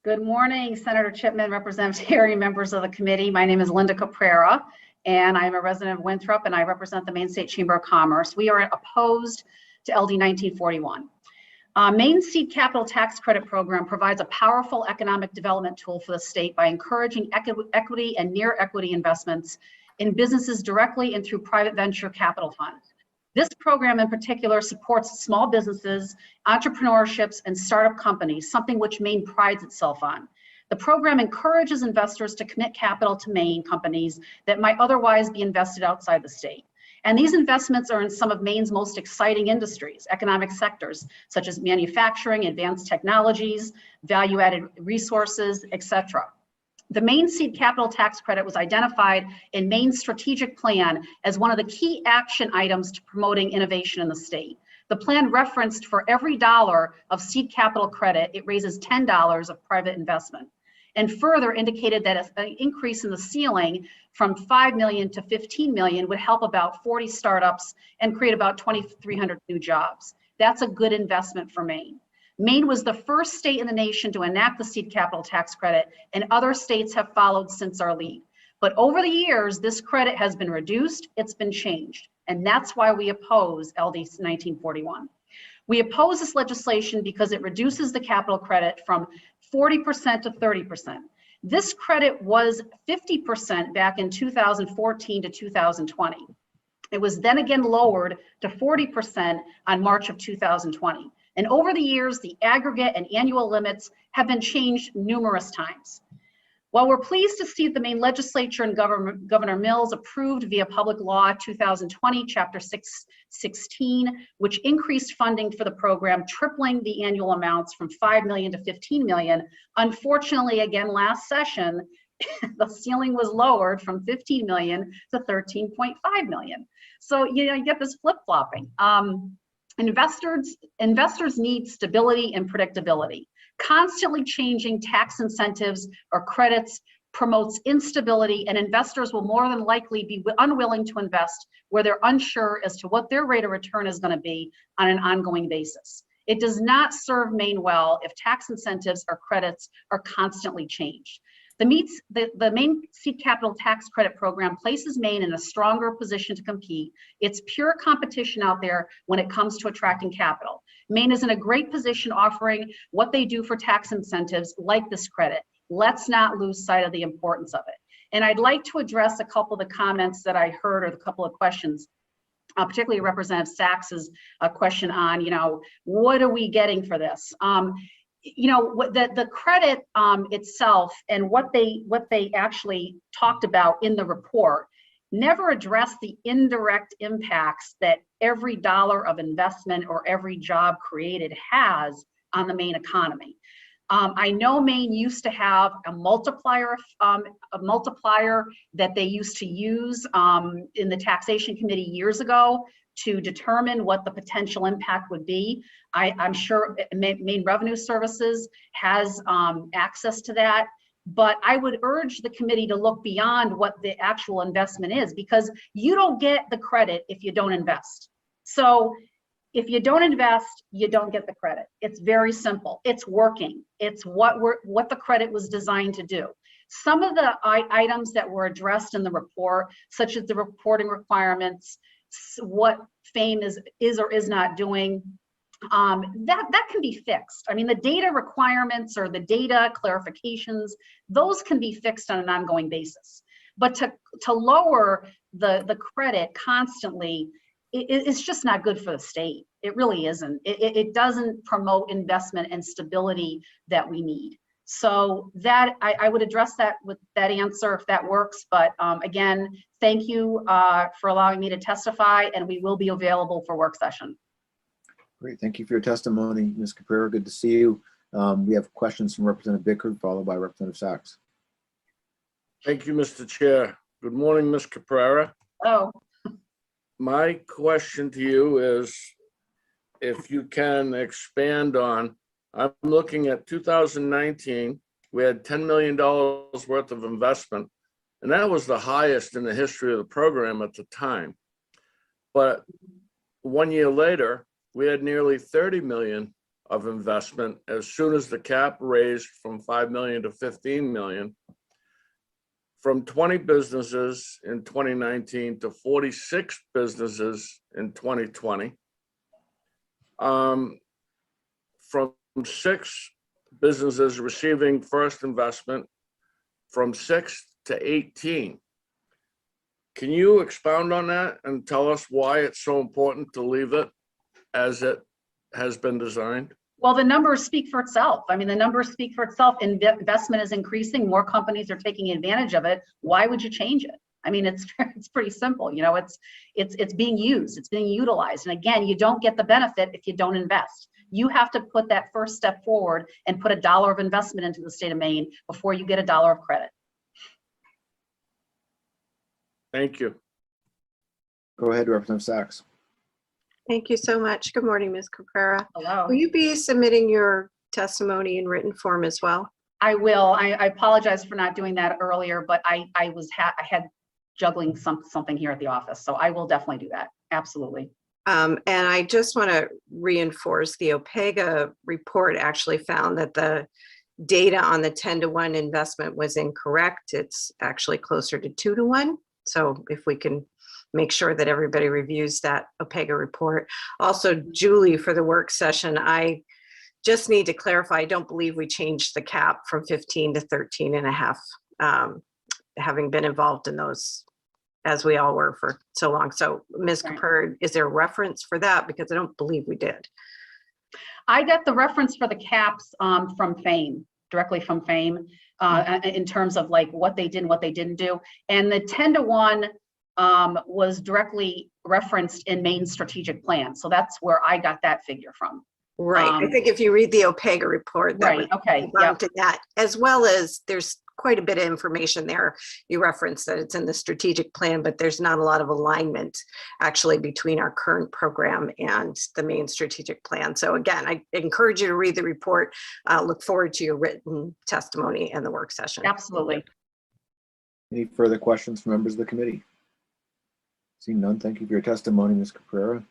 Good morning, Senator Chipman, Representative Terry, members of the committee. My name is Linda Caprara, and I'm a resident of Winthrop, and I represent the Maine State Chamber of Commerce. We are opposed to LD 1941. Maine Seed Capital Tax Credit Program provides a powerful economic development tool for the state by encouraging equity and near equity investments in businesses directly and through private venture capital funds. This program in particular supports small businesses, entrepreneurships, and startup companies, something which Maine prides itself on. The program encourages investors to commit capital to Maine companies that might otherwise be invested outside the state. And these investments are in some of Maine's most exciting industries, economic sectors, such as manufacturing, advanced technologies, value-added resources, etc. The Maine Seed Capital Tax Credit was identified in Maine's strategic plan as one of the key action items to promoting innovation in the state. The plan referenced for every dollar of seed capital credit, it raises $10 of private investment, and further indicated that an increase in the ceiling from 5 million to 15 million would help about 40 startups and create about 2,300 new jobs. That's a good investment for Maine. Maine was the first state in the nation to enact the seed capital tax credit, and other states have followed since our lead. But over the years, this credit has been reduced, it's been changed, and that's why we oppose LD 1941. We oppose this legislation because it reduces the capital credit from 40% to 30%. This credit was 50% back in 2014 to 2020. It was then again lowered to 40% on March of 2020. And over the years, the aggregate and annual limits have been changed numerous times. While we're pleased to see the Maine Legislature and Governor Mills approved via Public Law 2020, Chapter 616, which increased funding for the program, tripling the annual amounts from 5 million to 15 million. Unfortunately, again, last session, the ceiling was lowered from 15 million to 13.5 million. So, you get this flip-flopping. Investors need stability and predictability. Constantly changing tax incentives or credits promotes instability, and investors will more than likely be unwilling to invest where they're unsure as to what their rate of return is going to be on an ongoing basis. It does not serve Maine well if tax incentives or credits are constantly changed. The Maine Seed Capital Tax Credit Program places Maine in a stronger position to compete. It's pure competition out there when it comes to attracting capital. Maine is in a great position offering what they do for tax incentives like this credit. Let's not lose sight of the importance of it. And I'd like to address a couple of the comments that I heard, or a couple of questions, particularly Representative Sachs's question on, what are we getting for this? The credit itself and what they actually talked about in the report never addressed the indirect impacts that every dollar of investment or every job created has on the Maine economy. I know Maine used to have a multiplier that they used to use in the Taxation Committee years ago to determine what the potential impact would be. I'm sure Maine Revenue Services has access to that, but I would urge the committee to look beyond what the actual investment is, because you don't get the credit if you don't invest. So if you don't invest, you don't get the credit. It's very simple. It's working. It's what the credit was designed to do. Some of the items that were addressed in the report, such as the reporting requirements, what FAME is or is not doing, that can be fixed. I mean, the data requirements or the data clarifications, those can be fixed on an ongoing basis. But to lower the credit constantly, it's just not good for the state. It really isn't. It doesn't promote investment and stability that we need. So that I would address that with that answer if that works. But again, thank you for allowing me to testify, and we will be available for work session. Great, thank you for your testimony, Ms. Caprara. Good to see you. We have questions from Representative Bickford, followed by Representative Sachs. Thank you, Mr. Chair. Good morning, Ms. Caprara. Oh. My question to you is, if you can expand on, I'm looking at 2019, we had $10 million worth of investment, and that was the highest in the history of the program at the time. But 1 year later, we had nearly 30 million of investment as soon as the cap raised from 5 million to 15 million, from 20 businesses in 2019 to 46 businesses in 2020. From 6 businesses receiving first investment, from 6 to 18. Can you expound on that and tell us why it's so important to leave it as it has been designed? Well, the numbers speak for itself. I mean, the numbers speak for itself. Investment is increasing. More companies are taking advantage of it. Why would you change it? I mean, it's pretty simple. You know, it's being used. It's being utilized. And again, you don't get the benefit if you don't invest. You have to put that first step forward and put $1 of investment into the state of Maine before you get $1 of credit. Thank you. Go ahead, Representative Sachs. Thank you so much. Good morning, Ms. Caprara. Hello. Will you be submitting your testimony in written form as well? I will. I apologize for not doing that earlier, but I had juggling something here at the office, so I will definitely do that. Absolutely. And I just want to reinforce the OPEGA report actually found that the data on the 10-to-1 investment was incorrect. It's actually closer to 2-to-1. So if we can make sure that everybody reviews that OPEGA report. Also, Julie, for the work session, I just need to clarify, I don't believe we changed the cap from 15 to 13 and a half, having been involved in those as we all were for so long. So Ms. Right. Caprara, is there a reference for that? Because I don't believe we did. I got the reference for the caps from FAME, directly from FAME, in terms of like what they did and what they didn't do. And the 10-to-1 was directly referenced in Maine's strategic plan. So that's where I got that figure from. Right. I think if you read the OPEGA report, that Right. would Okay. be Yep. bumped to that, as well as there's quite a bit of information there. You referenced that it's in the strategic plan, but there's not a lot of alignment actually between our current program and the Maine strategic plan. So again, I encourage you to read the report. Look forward to your written testimony and the work session. Absolutely. Any further questions from members of the committee? Seeing none, thank you for your testimony, Ms. Caprara.